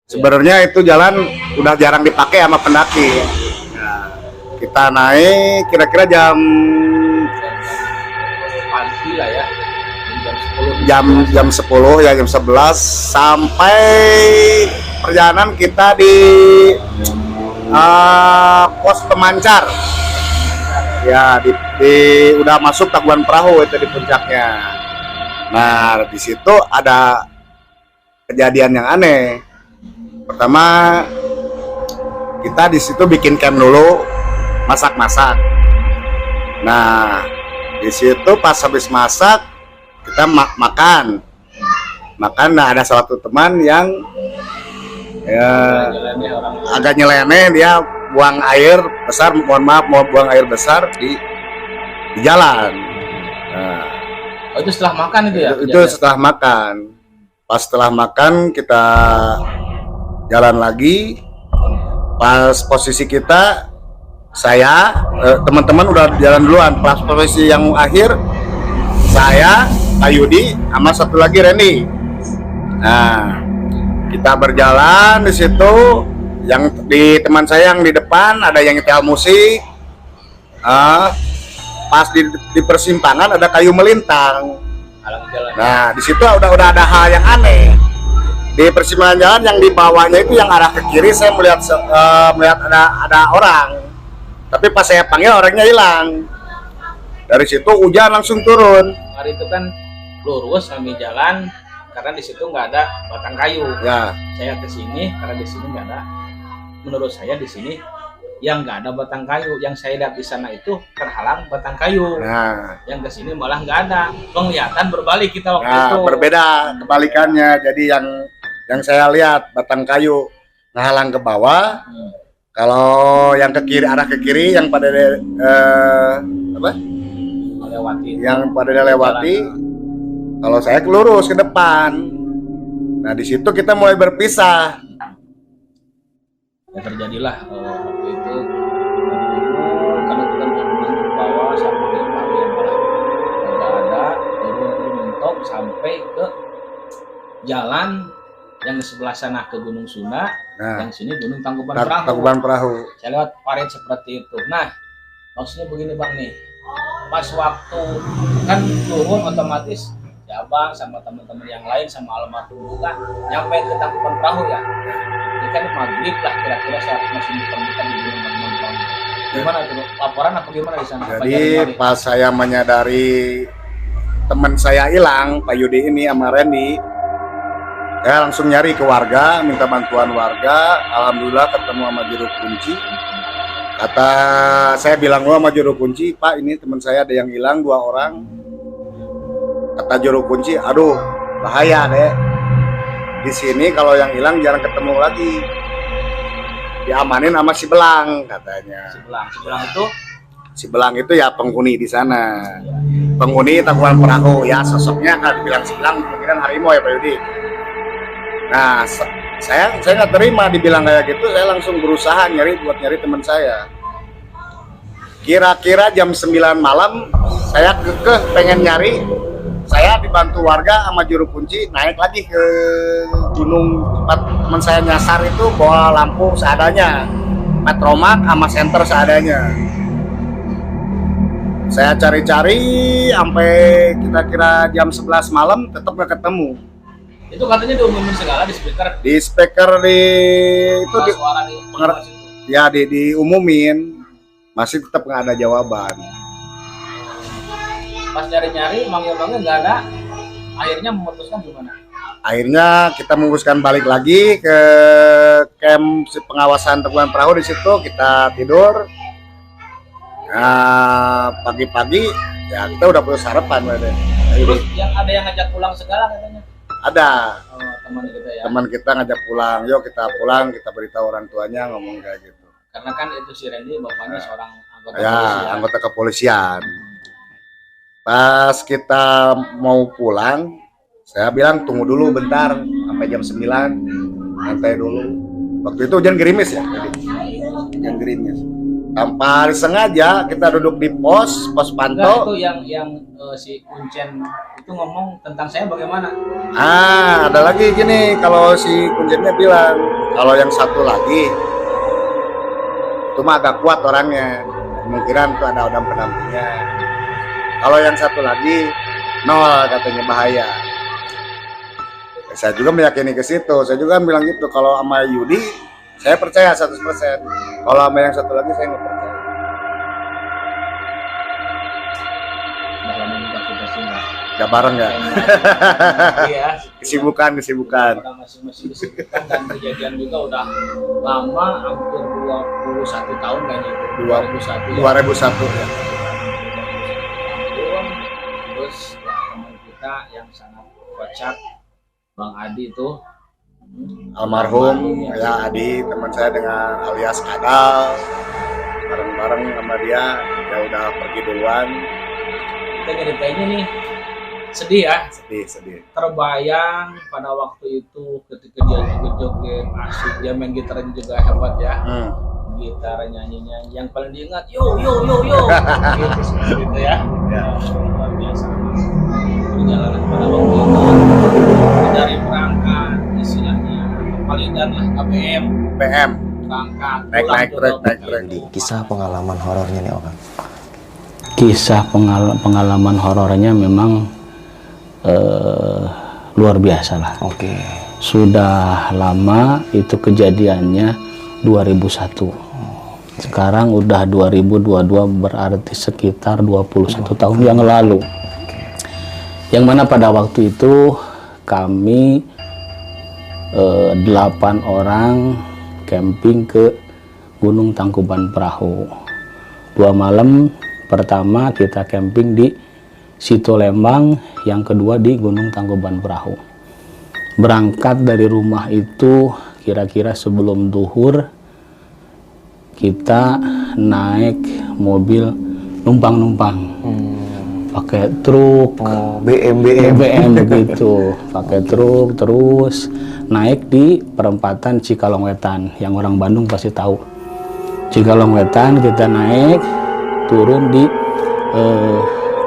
Sebenarnya itu jalan udah jarang dipakai sama pendaki. Nah, kita naik kira-kira jam pagi lah ya, jam 10 ya, jam 11 sampai perjalanan kita di pos pemancar. Ya, udah masuk Tangkuban Perahu itu di puncaknya. Nah, di situ ada kejadian yang aneh. Pertama, kita di situ bikin camp dulu, masak-masak. Nah, di situ pas habis masak kita makan. Nah, ada salah satu teman yang ya, agak nyeleneh, dia buang air besar, mau buang air besar di jalan. Nah, oh, itu setelah makan itu ya? Itu setelah makan. Pas setelah makan kita jalan lagi. Pas posisi kita, saya teman-teman udah jalan duluan. Pas posisi yang akhir saya, Pak Yudi, sama satu lagi Randy. Nah, kita berjalan di situ. Yang di teman saya yang di depan ada yang nyetel musik. Pas di persimpangan ada kayu melintang. Nah, di situ udah ada hal yang aneh. Di persimpangan jalan yang di bawahnya itu yang arah ke kiri, saya melihat ada orang. Tapi pas saya panggil orangnya hilang. Dari situ hujan langsung turun. Hari itu kan lurus kami jalan karena di situ nggak ada batang kayu. Ya. Saya ke sini karena di sini nggak ada. Menurut saya di sini yang nggak ada batang kayu, yang saya lihat di sana itu terhalang batang kayu. Nah, yang ke sini malah nggak ada. Penglihatan berbalik kita waktu itu. Berbeda kebalikannya. Jadi yang saya lihat batang kayu ngehalang ke bawah. Kalau yang ke kiri, arah ke kiri yang pada Lewati. Yang pada lewati. Kalau saya lurus ke depan. Nah, di situ kita mulai berpisah. Ya, terjadilah waktu itu karena kita turun ke bawah sampai ke pagi yang malah nggak ada, turun mentok sampai ke jalan yang di sebelah sana ke Gunung Sunda. Nah, yang sini Gunung Tangkuban Perahu. Tangkuban Perahu. Saya lewat parit seperti itu. Nah, maksudnya begini Bang nih, pas waktu kan turun otomatis ya Bang sama teman-teman yang lain sama almarhum juga nyampe ke Tangkuban Perahu ya. Ini kan maghrib lah kira-kira saat masih ditemukan di Gunung Tangkuban Perahu. Gimana tuh laporan apa gimana di sana? Jadi pas saya menyadari teman saya hilang, Pak Yudi ini sama Randy, saya langsung nyari ke warga, minta bantuan warga. Alhamdulillah ketemu sama juru kunci. Kata saya bilang sama juru kunci, Pak ini teman saya ada yang hilang 2 orang. Kata juru kunci, aduh bahaya deh. Di sini kalau yang hilang jarang ketemu lagi. Diamanin sama si Belang katanya. Si Belang itu ya penghuni di sana. Penghuni Tangkuban Perahu ya, sosoknya kan dibilang si Belang kemungkinan harimau ya Pak Yudi. Nah, saya nggak terima dibilang kayak gitu. Saya langsung berusaha nyari teman saya. Kira-kira jam 9 malam saya kekeh pengen nyari. Saya dibantu warga sama juru kunci naik lagi ke gunung tempat teman saya nyasar itu, bawa lampu seadanya, metromak sama senter seadanya. Saya cari-cari sampai kira-kira jam 11 malam tetap nggak ketemu. Itu katanya diumumin segala di speaker. Di speaker itu diumumin, masih tetap nggak ada jawaban. Pas nyari-nyari manggil-manggil nggak ada, akhirnya memutuskan gimana? Akhirnya kita memutuskan balik lagi ke camp pengawasan Tangkuban Perahu. Di situ kita tidur. Nah, pagi-pagi ya kita udah punya sarapan. Terus yang ada yang ngajak pulang segala katanya? Ada. Teman kita ya. Teman kita ngajak pulang. Yuk kita pulang, kita beritahu orang tuanya, ngomong kayak gitu. Karena kan itu si Randy bapaknya seorang anggota kepolisian. Anggota kepolisian. Pas kita mau pulang, saya bilang tunggu dulu bentar sampai jam 9, santai dulu. Waktu itu hujan gerimis ya, hujan gerimis. tanpa disengaja kita duduk di pos Enggak, pantau. itu yang si Kuncen itu ngomong tentang saya bagaimana? Ada lagi gini, kalau si Kunjennya bilang kalau yang satu lagi itu mah agak kuat orangnya, kemungkinan tuh ada pendampingnya. Kalau yang satu lagi nol katanya, bahaya. Saya juga meyakini ke situ. Saya juga bilang gitu, kalau sama Yudi saya percaya 100%. Kalau sama yang satu lagi saya nggak percaya. Udah lama juga kita sih Gak bareng ya? Iya. Kesibukan. Udah masing-masing kesibukan dan kejadian juga udah lama, hampir 21 tahun kayaknya itu. 2001 ya. 2001 ya. Terus ya, teman kita yang sangat kocak, Bang Adi itu Almarhum ya Adi, teman saya dengan alias Kadal, bareng-bareng sama dia udah pergi duluan. Kita nyeritainnya nih sedih ya, Sedih. terbayang pada waktu itu ketika dia joget-joget asik, dia main gitarnya juga hebat ya, gitar nyanyi yang paling diingat yo gitu seperti itu ya. Luar biasa perjalanan pada waktu itu dari berangkat istilahnya palingan lah KBM PM berangkat naik truk. Di kisah pengalaman horornya nih Om. Kisah pengalaman horornya memang luar biasa lah. Oke. Sudah lama itu kejadiannya 2001. Sekarang udah 2022, berarti sekitar 21 tahun yang lalu. Yang mana pada waktu itu kami 8 orang camping ke Gunung Tangkuban Perahu. 2 malam, pertama kita camping di Situ Lembang, yang kedua di Gunung Tangkuban Perahu. Berangkat dari rumah itu kira-kira sebelum duhur, kita naik mobil numpang-numpang, pakai truk, BM begitu, pakai truk terus naik di perempatan Cikalongwetan, yang orang Bandung pasti tahu. Cikalongwetan kita naik, turun di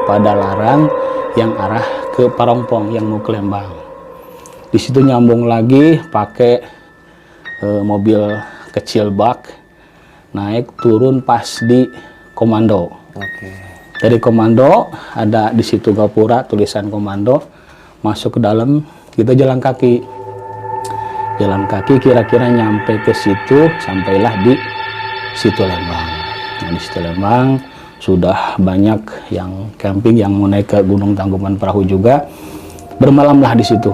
Padalarang yang arah ke Parongpong yang mau ke Lembang. Di situ nyambung lagi pakai mobil kecil bak, naik turun pas di Komando. Oke. Dari Komando ada di situ Gapura tulisan Komando, masuk ke dalam, kita jalan kaki. Jalan kaki kira-kira nyampe ke situ, sampailah di Situ Lembang. Nah, di Situ Lembang sudah banyak yang camping yang mau naik ke Gunung Tangkuban Perahu juga. Bermalamlah di situ.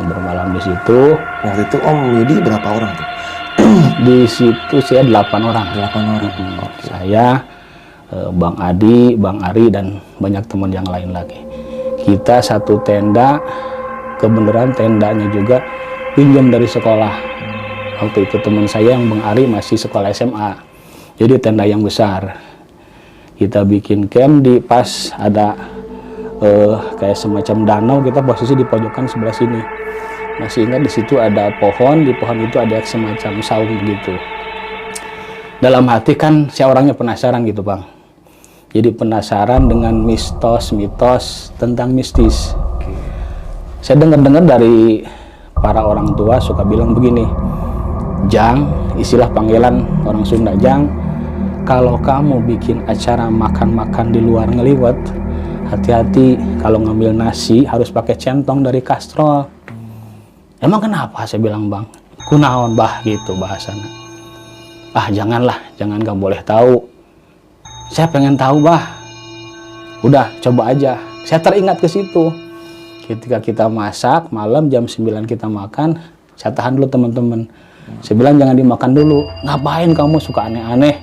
Bermalam di situ. Waktu itu Om Yudi berapa orang tuh? Di situ saya 8 orang. 8 orang. Oke. Saya, Bang Adi, Bang Ari, dan banyak teman yang lain lagi. Kita satu tenda, kebenaran tendanya juga pinjam dari sekolah. Waktu itu teman saya yang Bang Ari masih sekolah SMA. Jadi tenda yang besar. Kita bikin camp di pas ada kayak semacam danau, kita posisi di pojokan sebelah sini. Masih ingat di situ ada pohon, di pohon itu ada semacam saung gitu. Dalam hati kan saya orangnya penasaran gitu Bang. Jadi penasaran dengan mitos tentang mistis. Saya dengar-dengar dari para orang tua suka bilang begini, Jang, istilah panggilan orang Sunda, Jang, kalau kamu bikin acara makan-makan di luar ngeliwet, hati-hati kalau ngambil nasi harus pakai centong dari kastrol. Emang kenapa? Saya bilang, Bang, kunaon bah gitu bahasanya. Ah janganlah, jangan, gak boleh tahu. Saya pengen tahu bah. Udah coba aja. Saya teringat ke situ. Ketika kita masak malam jam 9 kita makan, saya tahan dulu teman-teman. Saya bilang jangan dimakan dulu. Ngapain kamu suka aneh-aneh?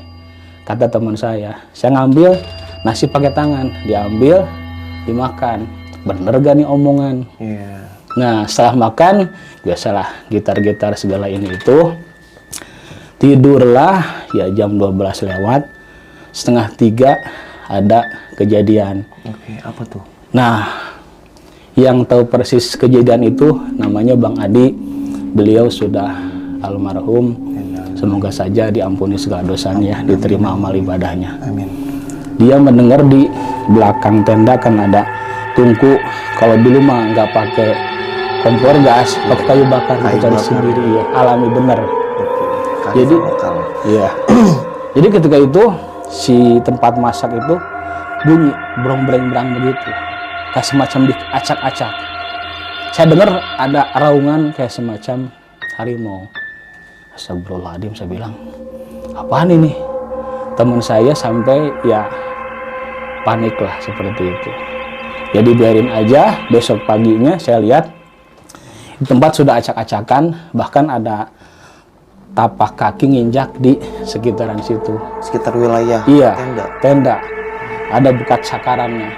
Kata teman saya ngambil nasi pakai tangan, diambil, dimakan. Bener gak nih omongan? Yeah. Nah setelah makan, biasalah gitar-gitar segala ini itu. Tidurlah, ya jam 12 lewat, setengah 3 ada kejadian. Oke, apa tuh? Nah, yang tahu persis kejadian itu namanya Bang Adi. Beliau sudah almarhum Semoga saja diampuni segala dosanya, diterima amal ibadahnya. Amin. Dia mendengar di belakang tenda kan ada tungku. Kalau dulu mah nggak pakai kompor gas, pakai kayu bakar, cari sendiri ya. Alami bener. Jadi, iya. Jadi ketika itu si tempat masak itu bunyi brong-breng-brang begitu, kayak semacam diacak-acak. Saya dengar ada raungan kayak semacam harimau. Astagfirullahaladzim, saya bilang, apaan ini? Teman saya sampai ya panik lah seperti itu. Jadi biarin aja, besok paginya saya lihat tempat sudah acak-acakan, bahkan ada tapak kaki nginjak di sekitaran situ. Sekitar wilayah Iya, tenda. tenda. Ada bekas sakarannya.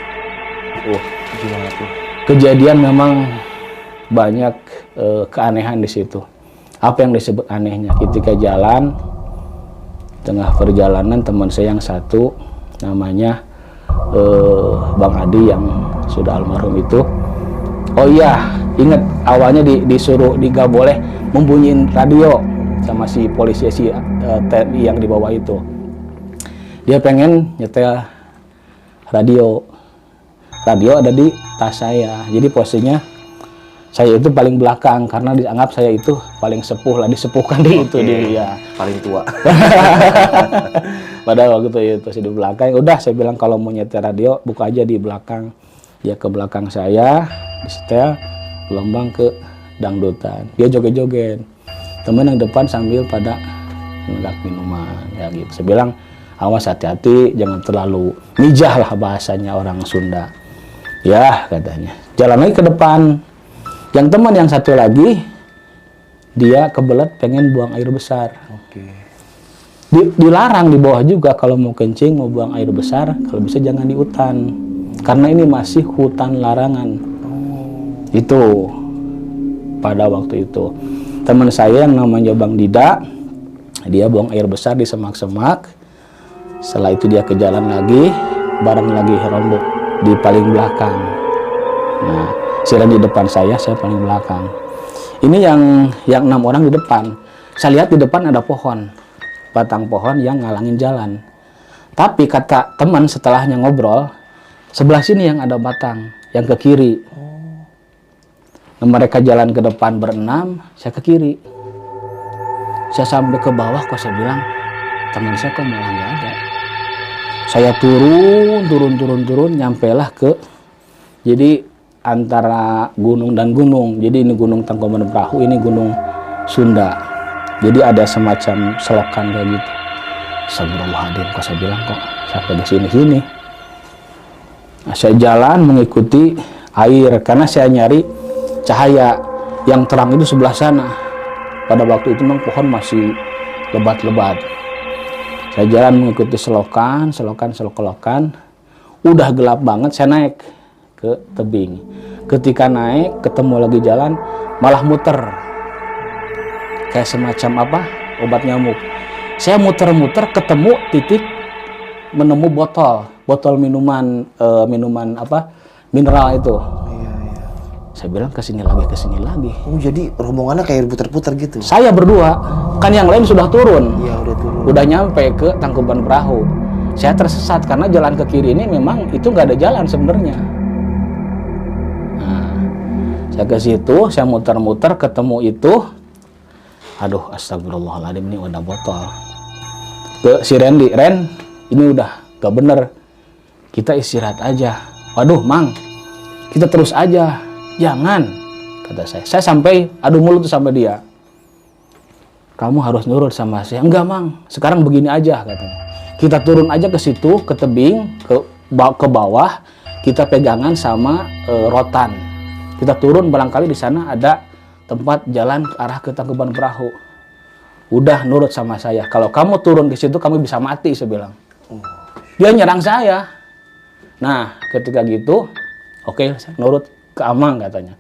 Gimana tuh? Kejadian memang banyak keanehan di situ. Apa yang disebut anehnya? Ketika jalan, tengah perjalanan teman saya yang satu, namanya Bang Adi yang sudah almarhum itu. Oh iya, ingat awalnya disuruh nggak boleh membunyiin radio sama si polisi si TNI yang di bawah itu. Dia pengen nyetel radio. Radio ada di tas saya. Jadi posisinya saya itu paling belakang karena dianggap saya itu paling sepuh lah, disepuhkan di itu dia. Paling tua. Pada waktu itu saya di belakang. Udah saya bilang kalau mau nyetel radio buka aja di belakang. Dia ke belakang saya, disetel gelombang ke dangdutan. Dia joget-joget. Teman yang depan sambil pada menegak minuman ya gitu. Saya bilang awas hati-hati, jangan terlalu mijah lah bahasanya orang Sunda. Ya katanya. Jalan lagi ke depan. Yang teman yang satu lagi dia kebelet pengen buang air besar. Dilarang di bawah juga kalau mau kencing, mau buang air besar, kalau bisa jangan di hutan. Karena ini masih hutan larangan. Itu pada waktu itu. Teman saya yang namanya Bang Dida, dia buang air besar di semak-semak. Setelah itu dia ke jalan lagi, bareng lagi rombok di paling belakang. Nah, Siren di depan saya paling belakang. Ini yang 6 orang di depan. Saya lihat di depan ada pohon, batang pohon yang ngalangin jalan. Tapi kata teman setelahnya ngobrol, sebelah sini yang ada batang, yang ke kiri. Nah, mereka jalan ke depan berenam, saya ke kiri. Saya sampai ke bawah, kok saya bilang, teman saya kok malah nggak ada. Saya turun, nyampelah ke, jadi antara gunung dan gunung. Jadi ini gunung Tangkuban Perahu, ini gunung Sunda. Jadi ada semacam selokan kayak gitu. Astagfirullahaladzim, kok saya bilang kok sampai di sini. Nah, saya jalan mengikuti air karena saya nyari cahaya yang terang itu sebelah sana. Pada waktu itu memang pohon masih lebat-lebat. Saya jalan mengikuti selokan. Udah gelap banget, saya naik ke tebing. Ketika naik, ketemu lagi jalan, malah muter. Kayak semacam apa? Obat nyamuk. Saya muter-muter, ketemu titik, menemu botol minuman, mineral itu. Saya bilang kesini lagi. Oh, jadi rombongannya kayak putar-putar gitu. Saya berdua, kan yang lain sudah turun. Iya, udah turun. Udah nyampe ke Tangkuban Perahu. Saya tersesat karena jalan ke kiri ini memang itu nggak ada jalan sebenarnya. Nah, saya ke situ, saya muter-muter ketemu itu. Aduh, astagfirullahaladzim, ini udah botol. Ke si Randy, Ren, ini udah gak bener. Kita istirahat aja. Waduh, Mang, kita terus aja. Jangan, kata saya. Saya sampai adu mulut sama dia. Kamu harus nurut sama saya. Enggak, Mang. Sekarang begini aja, katanya. Kita turun aja ke situ, ke tebing, ke bawah. Kita pegangan sama rotan. Kita turun, barangkali di sana ada tempat jalan ke arah ke Tangkuban Perahu. Udah nurut sama saya. Kalau kamu turun ke situ, kamu bisa mati, saya bilang. Dia nyerang saya. Nah, ketika gitu, oke, saya nurut ke Amang, katanya.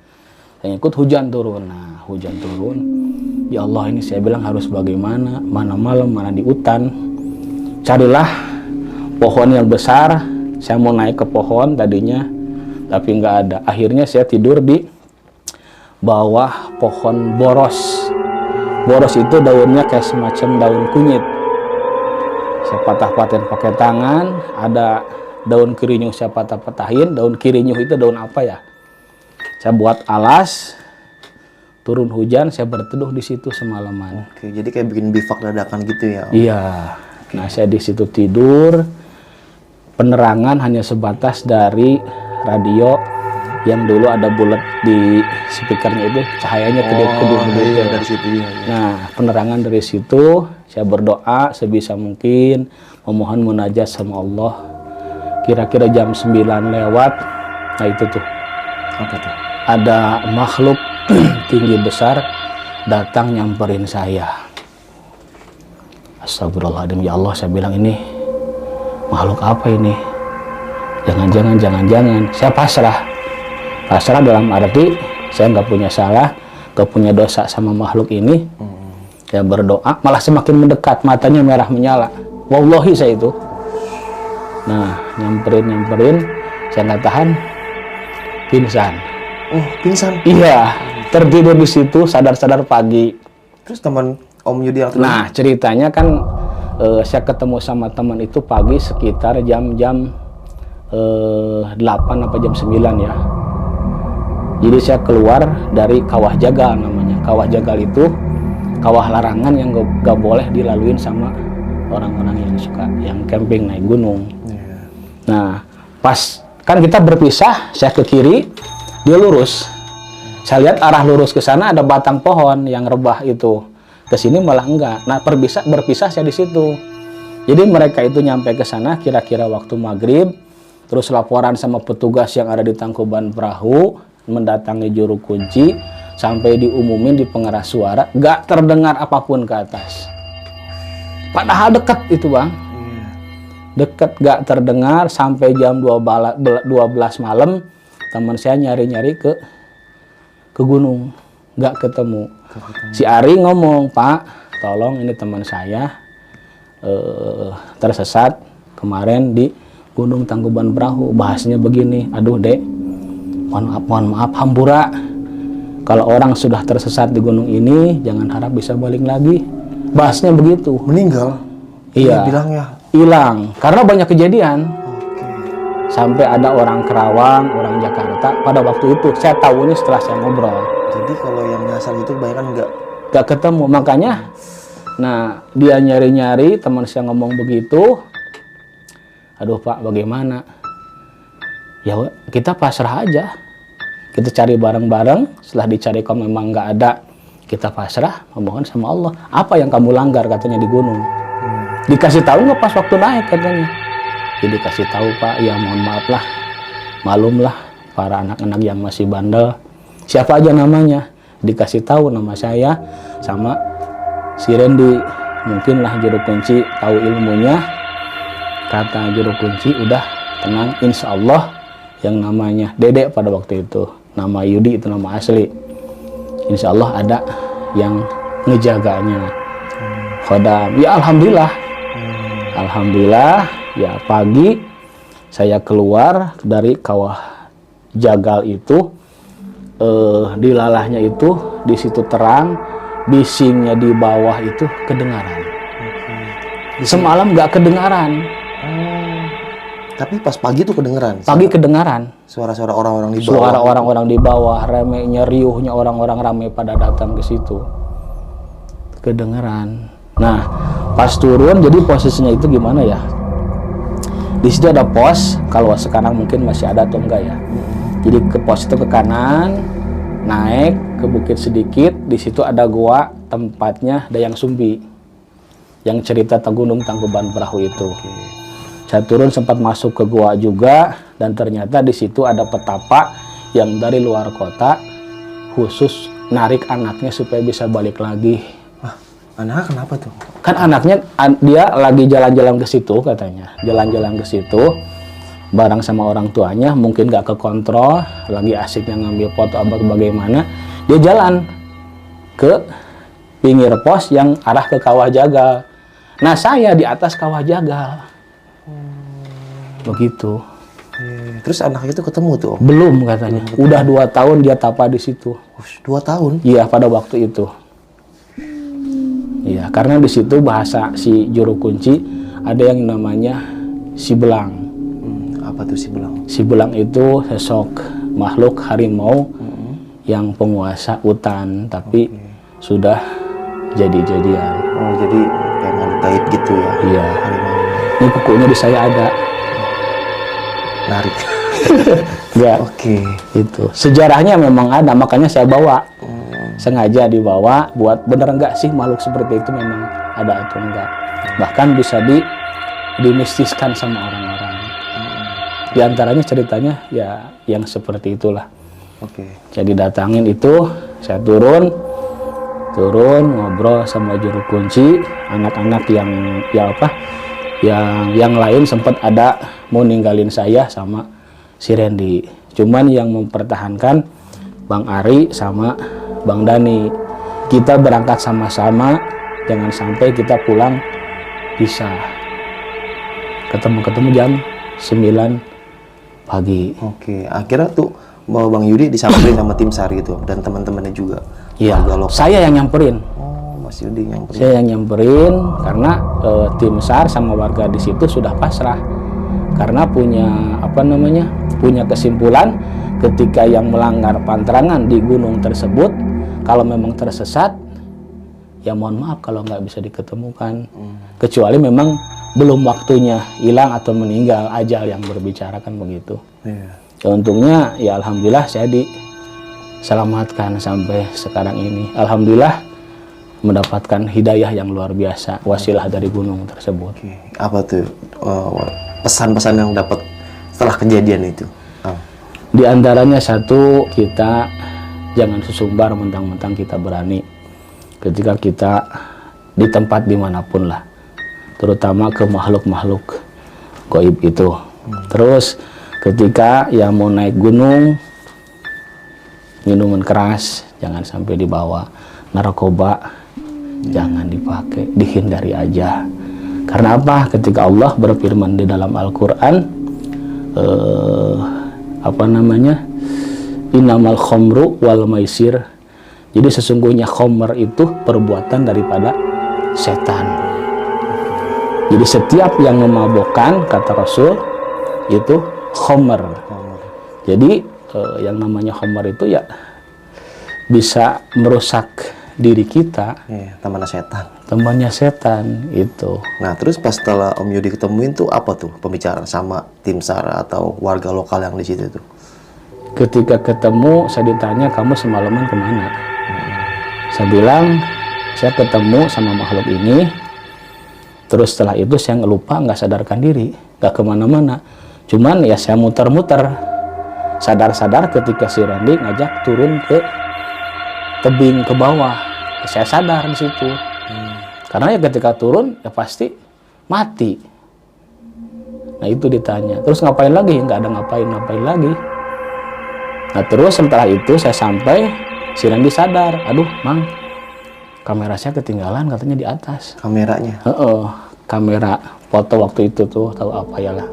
Saya ikut, hujan turun. Nah, hujan turun. Ya Allah, ini saya bilang harus bagaimana? Mana malam, mana di hutan. Carilah pohon yang besar. Saya mau naik ke pohon tadinya, tapi nggak ada. Akhirnya saya tidur di bawah pohon boros. Boros itu daunnya kayak semacam daun kunyit. Saya patah-patahin pakai tangan. Ada daun kirinyuh saya patah-patahin. Daun kirinyuh itu daun apa ya? Saya buat alas. Turun hujan, saya berteduh di situ semalaman. Oke, jadi kayak bikin bivak dadakan gitu ya? Iya. Nah, saya di situ tidur. Penerangan hanya sebatas dari radio yang dulu ada bulat di speakernya itu, cahayanya kedip-kedip Iya, dari situ ya. Nah, penerangan dari situ, saya berdoa sebisa mungkin, memohon munajat sama Allah. Kira-kira jam 9 lewat, nah itu tuh. Apa tuh? Ada makhluk tinggi besar datang nyamperin saya. Astagfirullahaladzim, ya Allah, saya bilang ini makhluk apa ini? Jangan-jangan. Saya pasrah. Pasrah dalam arti saya nggak punya salah, nggak punya dosa sama makhluk ini. Saya berdoa, malah semakin mendekat, matanya merah menyala. Wallahi saya itu. Nah, nyamperin, saya nggak tahan, pingsan. Oh, pingsan? Iya, tertidur di situ, sadar-sadar pagi. Terus teman Om Yudi yang Nah, ceritanya kan saya ketemu sama teman itu pagi sekitar jam-jam 8 apa jam 9 ya. Jadi saya keluar dari kawah jagal namanya. Kawah jagal itu kawah larangan yang gak boleh dilaluin sama orang-orang yang suka yang camping naik gunung. Nah, pas kan kita berpisah, saya ke kiri, dia lurus. Saya lihat arah lurus ke sana ada batang pohon yang rebah itu. Ke sini malah enggak. Nah, berpisah saya di situ. Jadi mereka itu nyampe ke sana kira-kira waktu maghrib, terus laporan sama petugas yang ada di Tangkuban Perahu, mendatangi juru kunci, sampai diumumin di pengeras suara, gak terdengar apapun ke atas. Padahal dekat itu bang, dekat gak terdengar sampai jam 12 malam, teman saya nyari-nyari ke gunung, gak ketemu. Si Ari ngomong, Pak, tolong ini teman saya tersesat kemarin di Gunung Tangkuban Perahu. Bahasnya begini, aduh dek, mohon maaf hampura. Kalau orang sudah tersesat di gunung ini, jangan harap bisa balik lagi. Bahasnya begitu. meninggal? Iya. Bilangnya Hilang. Karena banyak kejadian. oke. Sampai ada orang Kerawang, orang Jakarta. Pada waktu itu, saya tahu ini setelah saya ngobrol. Jadi kalau yang nyasar itu kebanyakan enggak. Gak ketemu. Makanya, nah dia nyari-nyari, teman saya ngomong begitu. Aduh Pak, bagaimana? Ya kita pasrah aja. Kita cari bareng-bareng. Setelah dicari kalau memang nggak ada, kita pasrah, memohon sama Allah. Apa yang kamu langgar katanya di gunung? Dikasih tahu nggak pas waktu naik katanya? Jadi dikasih tahu Pak, ya mohon maaf lah, malum lah para anak-anak yang masih bandel. Siapa aja namanya? Dikasih tahu nama saya sama si Randy. Mungkinlah juru kunci tahu ilmunya. Kata juru kunci, udah tenang, insya Allah yang namanya Dedek pada waktu itu. Nama Yudi itu nama asli. Insya Allah ada yang ngejaganya. Khodam. Ya Alhamdulillah. Alhamdulillah. Ya pagi saya keluar dari kawah jagal itu. Di lalahnya itu, di situ terang. Bisingnya di bawah itu kedengaran. Semalam nggak kedengaran. Tapi pas pagi tuh kedengeran. Pagi kedengaran. Suara-suara orang-orang di bawah. Suara orang-orang di bawah, ramainya, riuhnya orang-orang ramai pada datang ke situ. Kedengeran. Nah, pas turun, jadi posisinya itu gimana ya? Di situ ada pos, kalau sekarang mungkin masih ada atau enggak ya. Jadi ke pos itu ke kanan, naik ke bukit sedikit, di situ ada gua, tempatnya Dayang Sumbi. Yang cerita Gunung Tangkuban Perahu itu. Saya turun sempat masuk ke gua juga, dan ternyata di situ ada petapa yang dari luar kota khusus narik anaknya supaya bisa balik lagi. Anaknya kenapa tuh? Kan anaknya dia lagi jalan-jalan ke situ katanya, jalan-jalan ke situ bareng sama orang tuanya, mungkin gak kekontrol, lagi asiknya ngambil foto apa bagaimana, dia jalan ke pinggir pos yang arah ke kawah jagal. Nah saya di atas kawah jagal. Begitu. Terus anaknya itu ketemu tuh Om? Belum katanya. Udah 2 tahun dia tapa di situ. 2 tahun? Iya pada waktu itu. Ya, karena di situ bahasa si juru kunci ada yang namanya si belang. Apa tuh si belang? Si belang itu sosok makhluk harimau yang penguasa hutan, tapi sudah jadi-jadian. Oh, jadi kayak makhluk gaib gitu ya? Iya. Harimau. Ini kukunya di saya ada. Menarik. Enggak. Oke. Itu sejarahnya memang ada, makanya saya bawa. Sengaja dibawa buat bener enggak sih makhluk seperti itu memang ada atau enggak. Bahkan bisa dimistiskan sama orang-orang. Di antaranya ceritanya ya yang seperti itulah. Oke. Jadi datangin itu, saya turun ngobrol sama juru kunci, anak-anak yang lain sempat ada mau ninggalin saya sama si Randy. Cuman yang mempertahankan Bang Ari sama Bang Dani. Kita berangkat sama-sama, jangan sampai kita pulang pisah. Ketemu jam 9 pagi. Oke, akhirnya tuh mau Bang Yudi disamperin sama tim SAR gitu dan teman-temannya juga. Iya, Warga lokal. saya yang nyamperin. Oh, Mas Yudi nyamperin. Saya yang nyamperin karena tim SAR sama warga di situ sudah pasrah. Karena punya kesimpulan ketika yang melanggar pantangan di gunung tersebut, kalau memang tersesat, ya mohon maaf kalau nggak bisa diketemukan. Kecuali memang belum waktunya hilang atau meninggal, ajal yang berbicara kan begitu. Iya. Ya, untungnya ya alhamdulillah saya diselamatkan sampai sekarang ini. Alhamdulillah mendapatkan hidayah yang luar biasa, wasilah dari gunung tersebut. Oke. Apa tuh pesan-pesan yang dapat setelah kejadian itu? Di antaranya satu, kita jangan sesumbar mentang-mentang kita berani ketika kita di tempat dimanapun lah, terutama ke makhluk-makhluk gaib itu. Terus ketika yang mau naik gunung, minuman keras jangan sampai dibawa, narkoba jangan dipakai, dihindari aja. Karena apa? Ketika Allah berfirman di dalam Al-Quran, innamal khomru wal maisir. Jadi sesungguhnya khomer itu perbuatan daripada setan. Jadi setiap yang memabukkan, kata Rasul, itu khomer. Jadi yang namanya khomer itu ya bisa merusak diri kita. Iya, temannya setan. Temannya setan itu. Nah, terus pas setelah Om Yudi ketemuin tuh apa tuh pembicaraan sama tim SAR atau warga lokal yang di situ tuh? Ketika ketemu, saya ditanya, kamu semalaman kemana? Saya bilang, saya ketemu sama makhluk ini. Terus setelah itu saya lupa, nggak sadarkan diri, nggak kemana-mana. Cuman ya saya muter-muter. Sadar-sadar ketika si Randy ngajak turun ke tebing ke bawah. Saya sadar di situ. Karena ya ketika turun ya pasti mati. Nah itu ditanya. Terus ngapain lagi? Nggak ada ngapain lagi. Nah terus setelah itu saya sampai, si Randy sadar. Aduh Mang, kamera saya ketinggalan katanya di atas. Kameranya? Kamera foto waktu itu tuh, tahu apa ya lah.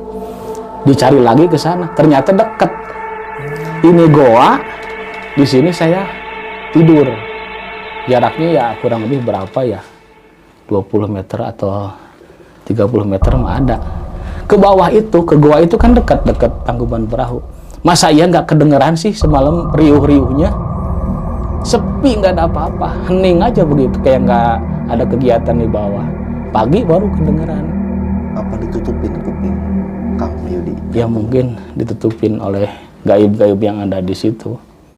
Dicari lagi ke sana. Ternyata deket. Ini goa. Di sini saya tidur. Jaraknya ya kurang lebih berapa ya? 20 meter atau 30 meter mah ada. Ke bawah itu, ke goa itu kan dekat Tangkuban Perahu. Masa iya nggak kedengeran sih semalam riuh-riuhnya? Sepi, nggak ada apa-apa, hening aja begitu, kayak nggak ada kegiatan di bawah. Pagi baru kedengeran. Apa ditutupin kuping Kang Yudi? Ya mungkin ditutupin oleh gaib-gaib yang ada di situ.